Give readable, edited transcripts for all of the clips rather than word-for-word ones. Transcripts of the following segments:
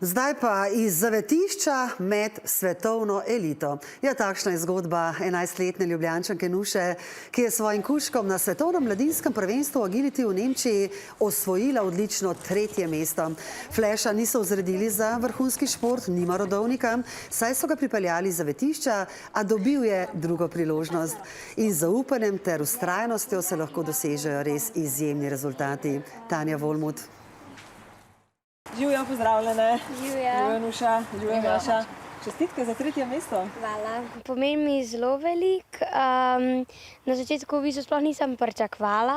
Zdaj pa iz zavetišča med svetovno elito. Ja, takšna je zgodba 11-letne Ljubljančanke Nuše, ki je s svojim kužkom na svetovnem mladinskem prvenstvu agility v Nemčiji osvojila odlično 3. mesto. Flasha niso vzredili za vrhunski šport, nima rodovnika, saj so ga pripeljali iz zavetišča, a dobil je drugo priložnost. In z zaupanjem ter vztrajnostjo se lahko dosežejo res izjemni rezultati. Tanja Volmut. Živjo, pozdravljene. Živjo. Živjo, Nuša. Živjo, Maša. Čestitke za 3. mesto. Hvala. Pomeni mi zelo veliko. Na začetku v bistvu sploh nisem pričakovala.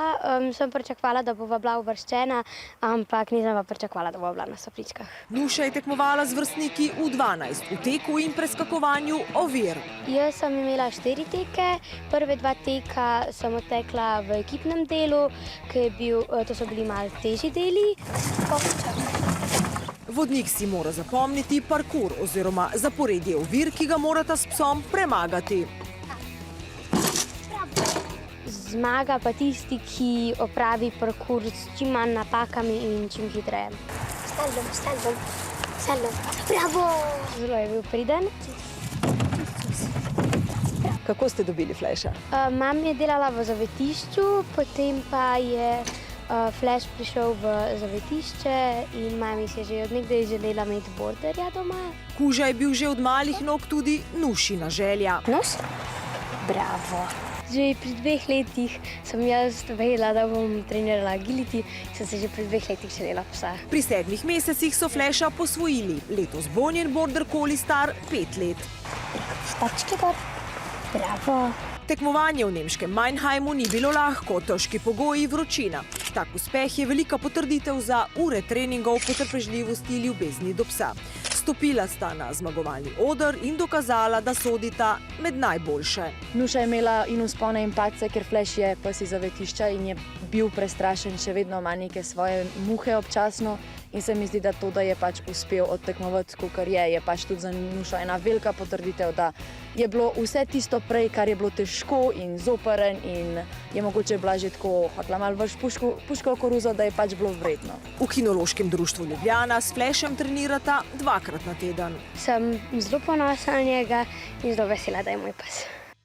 Sem pričakovala, da bova bila uvrščena, ampak nisem pa pričakovala, da bova bila na stopničkah. Nuša je tekmovala z vrstniki U12 v teku in preskakovanju ovir. Jaz sem imela 4 teke. Prve 2 teka sem odtekla v ekipnem delu, to so bili malo težji deli. Vodnik si mora zapomniti parkour oziroma zaporedje ovir, ki ga morata s psom premagati. Zmaga pa tisti, ki opravi parkour s čim manj napakami in čim hitreje. Stavljam. Bravo! Zelo je bil priden. Kako ste dobili flasha? Mam je delala v zavetišču, potem pa je Flash prišel v zavetišče in mami si je že od nekdaj želela imeti borderja doma. Kuža je bil že od malih nog tudi Nušina želja. Nos? Bravo! Že pri 2 letih sem jaz vedela, da bom trenirala agility, sem se že pri 2 letih želela psa. Pri 7 mesecih so flasha posvojili. Letos bo njen border collie star 5 let. Štačke gor. Bravo! Tekmovanje v nemškem Mannheimu ni bilo lahko, težki pogoji, vročina. Tak uspeh je velika potrditev za ure treningov, potrpežljivosti, ljubezni do psa. Stopila sta na zmagovalni oder in dokazala, da sodita med najboljše. Nuša je imela in vzpone in padce, ker Flash je pes iz zavetišča in je bil prestrašen, še vedno ima neke svoje muhe občasno. In se mi zdi, da to, da je pač uspel odtekmovati, kakor je pač tudi za Nušo ena velika potrditev, da je bilo vse tisto prej, kar je bilo težko in zoprn in je mogoče bila že tako, hotela malo vrš puško v koruzo, da je pač bilo vredno. V Kinološkem društvu Ljubljana s Flashem trenirata 2-krat na teden. Sem zelo ponosna na njega in zelo vesela, da je moj pes.